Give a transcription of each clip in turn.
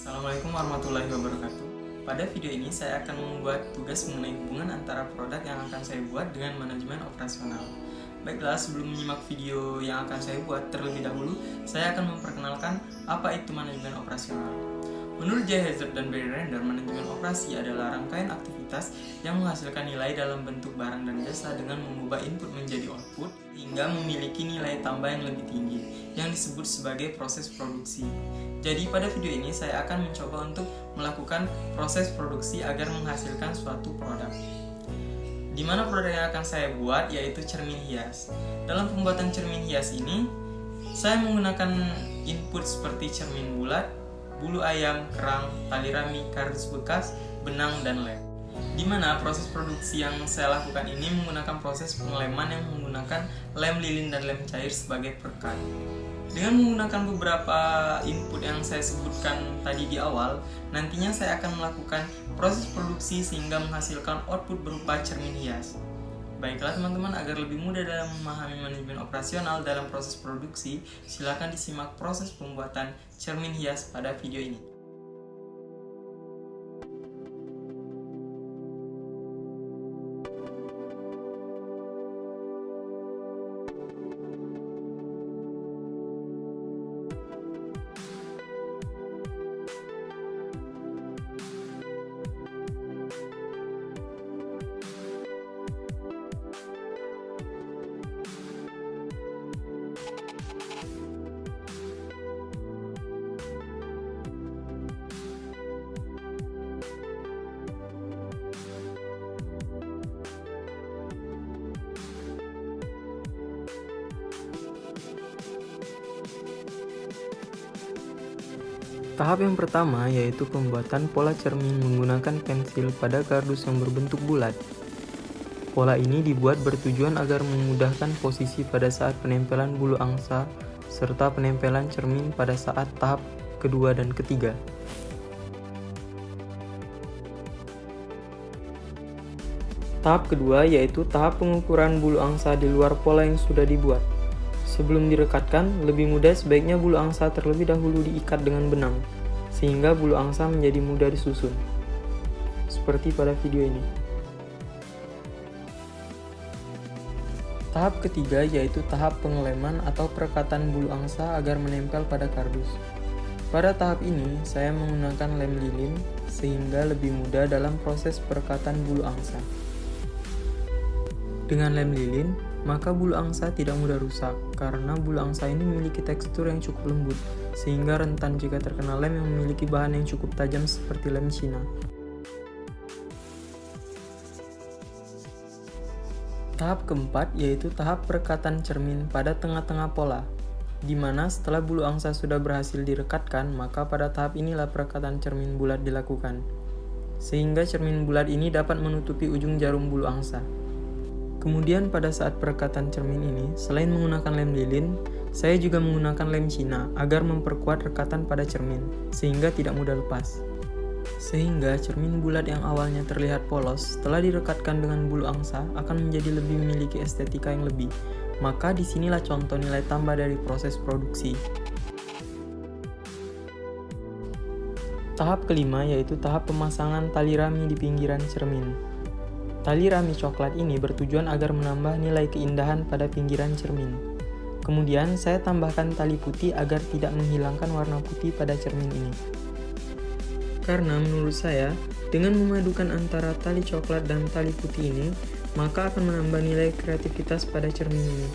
Assalamualaikum warahmatullahi wabarakatuh. Pada video ini saya akan membuat tugas mengenai hubungan antara produk yang akan saya buat dengan manajemen operasional. Baiklah, sebelum menyimak video yang akan saya buat, terlebih dahulu saya akan memperkenalkan apa itu manajemen operasional. Menurut J. Hazard dan Barry Render, manajemen operasi adalah rangkaian aktivitas yang menghasilkan nilai dalam bentuk barang dan jasa dengan mengubah input menjadi output hingga memiliki nilai tambah yang lebih tinggi, yang disebut sebagai proses produksi. Jadi pada video ini saya akan mencoba untuk melakukan proses produksi agar menghasilkan suatu produk. Di mana produk yang akan saya buat yaitu cermin hias. Dalam pembuatan cermin hias ini, saya menggunakan input seperti cermin bulat, bulu ayam, kerang, tali rami, kardus bekas, benang, dan lem. Di mana proses produksi yang saya lakukan ini menggunakan proses pengeleman yang menggunakan lem lilin dan lem cair sebagai perekat. Dengan menggunakan beberapa input yang saya sebutkan tadi di awal, nantinya saya akan melakukan proses produksi sehingga menghasilkan output berupa cermin hias. Baiklah teman-teman, agar lebih mudah dalam memahami manajemen operasional dalam proses produksi, silakan disimak proses pembuatan cermin hias pada video ini. Tahap yang pertama yaitu pembuatan pola cermin menggunakan pensil pada kardus yang berbentuk bulat. Pola ini dibuat bertujuan agar memudahkan posisi pada saat penempelan bulu angsa serta penempelan cermin pada saat tahap kedua dan ketiga. Tahap kedua yaitu tahap pengukuran bulu angsa di luar pola yang sudah dibuat. Sebelum direkatkan, lebih mudah sebaiknya bulu angsa terlebih dahulu diikat dengan benang, sehingga bulu angsa menjadi mudah disusun. Seperti pada video ini. Tahap ketiga yaitu tahap pengeleman atau perekatan bulu angsa agar menempel pada kardus. Pada tahap ini, saya menggunakan lem lilin, sehingga lebih mudah dalam proses perekatan bulu angsa. Dengan lem lilin, maka bulu angsa tidak mudah rusak, karena bulu angsa ini memiliki tekstur yang cukup lembut, sehingga rentan jika terkena lem yang memiliki bahan yang cukup tajam seperti lem Cina. Tahap keempat yaitu tahap perekatan cermin pada tengah-tengah pola, di mana setelah bulu angsa sudah berhasil direkatkan, maka pada tahap inilah perekatan cermin bulat dilakukan, sehingga cermin bulat ini dapat menutupi ujung jarum bulu angsa. Kemudian pada saat perekatan cermin ini, selain menggunakan lem lilin, saya juga menggunakan lem Cina agar memperkuat rekatan pada cermin, sehingga tidak mudah lepas. Sehingga cermin bulat yang awalnya terlihat polos, setelah direkatkan dengan bulu angsa, akan menjadi lebih memiliki estetika yang lebih. Maka disinilah contoh nilai tambah dari proses produksi. Tahap kelima yaitu tahap pemasangan tali rami di pinggiran cermin. Tali rami coklat ini bertujuan agar menambah nilai keindahan pada pinggiran cermin. Kemudian saya tambahkan tali putih agar tidak menghilangkan warna putih pada cermin ini. Karena menurut saya, dengan memadukan antara tali coklat dan tali putih ini, maka akan menambah nilai kreativitas pada cermin ini.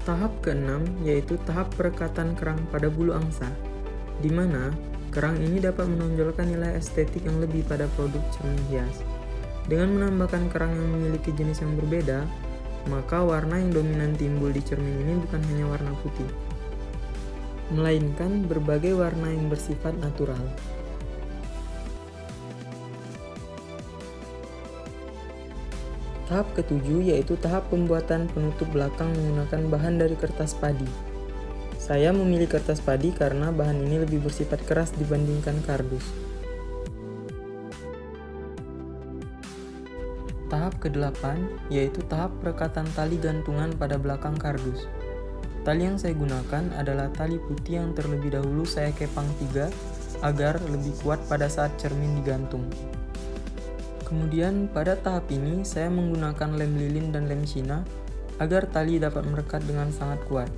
Tahap keenam yaitu tahap perekatan kerang pada bulu angsa, di mana kerang ini dapat menonjolkan nilai estetik yang lebih pada produk cermin hias. Dengan menambahkan kerang yang memiliki jenis yang berbeda, maka warna yang dominan timbul di cermin ini bukan hanya warna putih, melainkan berbagai warna yang bersifat natural. Tahap ketujuh yaitu tahap pembuatan penutup belakang menggunakan bahan dari kertas padi. Saya memilih kertas padi karena bahan ini lebih bersifat keras dibandingkan kardus. Tahap ke-8 yaitu tahap perekatan tali gantungan pada belakang kardus. Tali yang saya gunakan adalah tali putih yang terlebih dahulu saya kepang 3 agar lebih kuat pada saat cermin digantung. Kemudian pada tahap ini saya menggunakan lem lilin dan lem Cina agar tali dapat merekat dengan sangat kuat.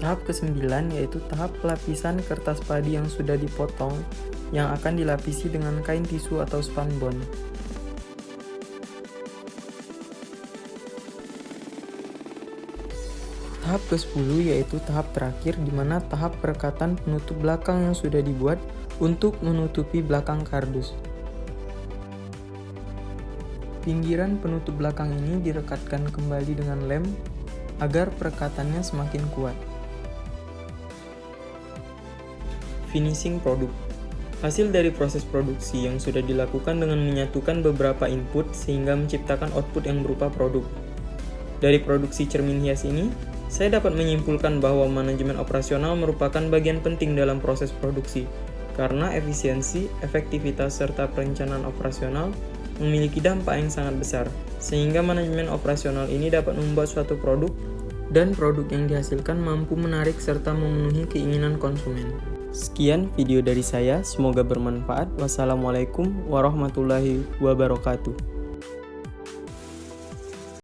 Tahap ke-9 yaitu tahap pelapisan kertas padi yang sudah dipotong yang akan dilapisi dengan kain tisu atau spunbond. Tahap ke-10 yaitu tahap terakhir di mana tahap perekatan penutup belakang yang sudah dibuat untuk menutupi belakang kardus. Pinggiran penutup belakang ini direkatkan kembali dengan lem agar perekatannya semakin kuat. Finishing produk. Hasil dari proses produksi yang sudah dilakukan dengan menyatukan beberapa input sehingga menciptakan output yang berupa produk. Dari produksi cermin hias ini, saya dapat menyimpulkan bahwa manajemen operasional merupakan bagian penting dalam proses produksi, karena efisiensi, efektivitas, serta perencanaan operasional memiliki dampak yang sangat besar, sehingga manajemen operasional ini dapat membuat suatu produk dan produk yang dihasilkan mampu menarik serta memenuhi keinginan konsumen. Sekian video dari saya, semoga bermanfaat. Wassalamualaikum warahmatullahi wabarakatuh.